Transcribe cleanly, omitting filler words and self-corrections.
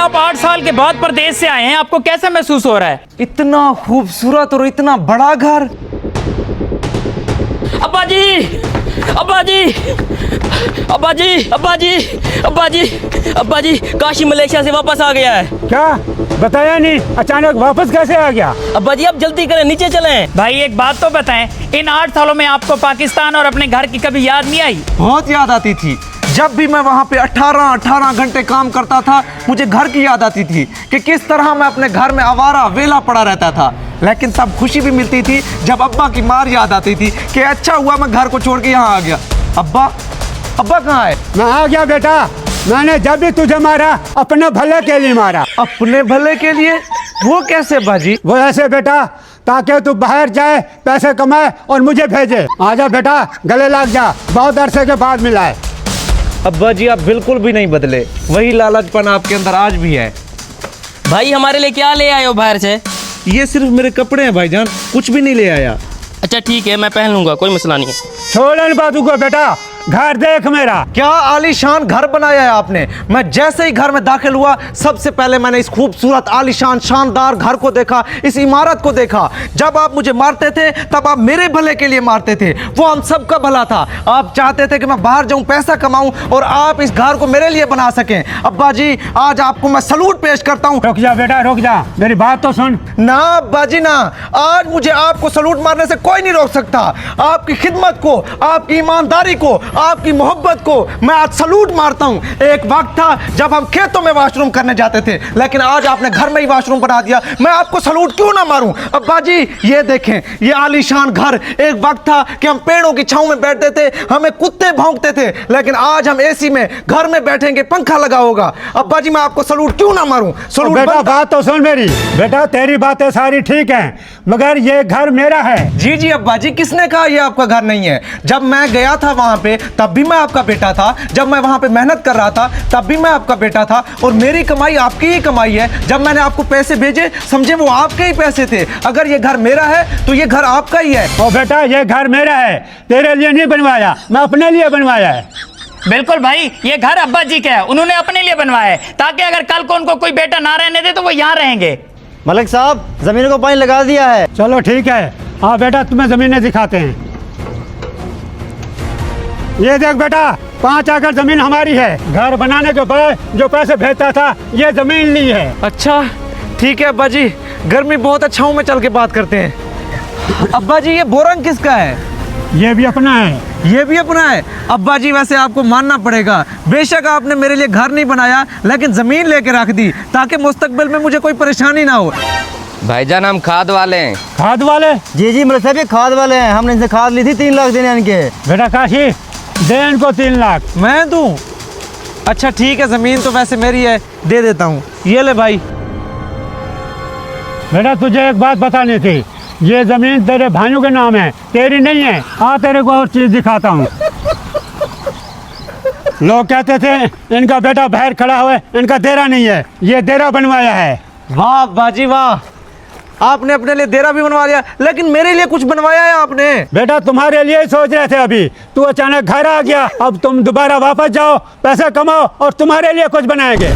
आप 8 साल के बाद परदेश से आए हैं, आपको कैसा महसूस हो रहा है? इतना खूबसूरत और इतना बड़ा घर। अब्बा जी, अब्बा जी, अब्बा जी, अब्बा जी, अब्बा जी, अब्बा जी, काशी मलेशिया से वापस आ गया है। क्या बताया नहीं, अचानक वापस कैसे आ गया? अब्बा जी आप जल्दी करें, नीचे चलें। भाई एक बात तो बताएं, इन 8 सालों में आपको पाकिस्तान और अपने घर की कभी याद नहीं आई? बहुत याद आती थी। जब भी मैं वहाँ पे 18 घंटे काम करता था, मुझे घर की याद आती थी कि किस तरह मैं अपने घर में आवारा वेला पड़ा रहता था। लेकिन तब खुशी भी मिलती थी जब अब्बा की मार याद आती थी कि अच्छा हुआ मैं घर को छोड़ के यहाँ आ गया। अब्बा, अब्बा कहाँ है? मैं आ गया बेटा। मैंने जब भी तुझे मारा अपने भले के लिए मारा। अपने भले के लिए? वो कैसे बाजी? वो ऐसे बेटा, ताकि तू बाहर जाए, पैसे कमाए और मुझे भेजे। आजा बेटा, गले लग जा, बहुत अरसे के बाद मिला है। अब्बा जी आप बिल्कुल भी नहीं बदले, वही लालचपन आपके अंदर आज भी है। भाई हमारे लिए क्या ले आए हो बाहर से? ये सिर्फ मेरे कपड़े हैं भाईजान, कुछ भी नहीं ले आया। अच्छा ठीक है, मैं पहन लूंगा, कोई मसला नहीं है। छोड़ इन बातों को बेटा, घर देख मेरा। क्या आलीशान घर बनाया है आपने। मैं जैसे ही घर में दाखिल हुआ, सबसे पहले मैंने इस खूबसूरत आलीशान शानदार घर को देखा, इस इमारत को देखा। जब आप मुझे मारते थे तब आप मेरे भले के लिए मारते थे, वो हम सबका भला था। आप चाहते थे कि मैं बाहर जाऊं, पैसा कमाऊं और आप इस घर को मेरे लिए बना सकें। अब्बा जी आज आपको मैं सलूट पेश करता हूं। रुक जा बेटा, रुक जा, मेरी बात तो सुन। ना अब्बा जी ना, आज मुझे आपको सलूट मारने से कोई नहीं रोक सकता। आपकी खिदमत को, आपकी ईमानदारी को, आपकी मोहब्बत को मैं आज सलूट मारता हूं। एक वक्त था जब हम खेतों में वॉशरूम करने जाते थे, लेकिन आज आपने घर में ही वॉशरूम बना दिया। मैं आपको सलूट क्यों ना मारूं? अब्बा जी ये देखें, ये आलीशान घर। एक वक्त था कि हम पेड़ों की छांव में बैठते थे, हमें कुत्ते भौंकते थे, लेकिन आज हम एसी में घर में बैठेंगे, पंखा लगा होगा। अब्बा जी मैं आपको सलूट क्यों ना मारूं? सलूट बेटा बात तो सुन मेरी। बेटा तेरी बातें सारी ठीक हैं, मगर ये घर मेरा है। जी जी अब्बा जी, किसने कहा ये आपका घर नहीं है? जब मैं गया था वहां पे तब भी मैं आपका बेटा था, जब मैं वहां पे मेहनत कर रहा था तब भी मैं आपका बेटा था, और मेरी कमाई आपकी ही कमाई है। जब मैंने आपको पैसे भेजे समझे वो आपके ही पैसे थे। अगर ये घर मेरा है तो ये घर आपका ही है। ओ बेटा ये घर मेरा है, तेरे लिए नहीं बनवाया, मैं अपने लिए बनवाया है। बिल्कुल भाई, ये घर अब्बा जी का है, उन्होंने अपने लिए बनवाया है, ताकि अगर कल को उनको कोई बेटा ना रहने दे तो वो यहाँ रहेंगे। मलिक साहब जमीन को पानी लगा दिया है। चलो ठीक है, हाँ बेटा तुम्हें जमीनें दिखाते हैं। ये देख बेटा, 5 एकड़ जमीन हमारी है। घर बनाने के बाद जो पैसे भेजता था ये जमीन ली है। अच्छा ठीक है अब्बा जी, गर्मी बहुत अच्छा हूँ, मैं चल के बात करते हैं। अब्बा जी ये बोरंग किसका है? ये भी अपना है। ये भी अपना है? अब्बा जी वैसे आपको मानना पड़ेगा, बेशक आपने मेरे लिए घर नहीं बनाया लेकिन ज़मीन लेके रख दी ताकि मुस्तकबिल में मुझे कोई परेशानी ना हो। भाईजान हम खाद वाले हैं। खाद वाले? जी जी मलिक साहब ये खाद वाले हैं, हमने इनसे खाद ली थी 3 लाख देने इनके। बेटा काशी दे इनको 3 लाख। मैं दूं? अच्छा ठीक है, ज़मीन तो वैसे मेरी है, दे देता हूँ। ये ले भाई। बेटा तुझे एक बात बतानी थी, ये जमीन तेरे भाइयों के नाम है, तेरी नहीं है। हाँ तेरे को और चीज दिखाता हूँ। लोग कहते थे इनका बेटा बाहर खड़ा हुआ है, इनका देरा नहीं है, ये देरा बनवाया है। वाह बाजी वाह, आपने अपने लिए देरा भी बनवा लिया, लेकिन मेरे लिए कुछ बनवाया है आपने? बेटा तुम्हारे लिए ही सोच रहे थे, अभी तू अचानक घर आ गया। अब तुम दोबारा वापस जाओ, पैसा कमाओ और तुम्हारे लिए कुछ बनाएंगे।